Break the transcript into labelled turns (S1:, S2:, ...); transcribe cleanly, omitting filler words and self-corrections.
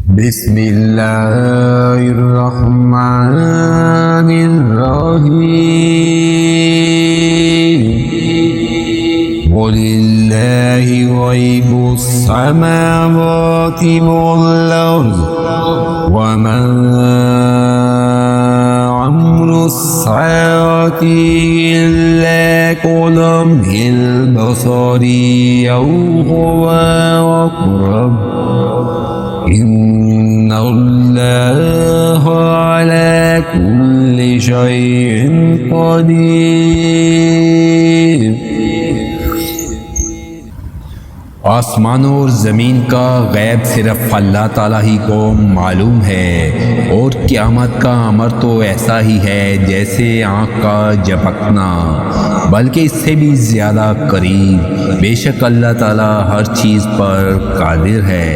S1: बिस्मिल्लाहिर्रहमानिर्रहीम वलिल्लाहि गैबुस्समावाति वल अर्ज़ वमा अम्रुस्साअति इल्ला कलम्हिल बसरि औ हुवा अक़रब इन्नल्लाह अला कुल्लि शैइन क़दीर। आसमानों और ज़मीन का गैब सिर्फ अल्लाह ताला ही को मालूम है, और क़यामत का अमर तो ऐसा ही है जैसे आँख का झपकना, बल्कि इससे भी ज़्यादा करीब। बेशक अल्लाह ताला हर चीज़ पर कादिर है।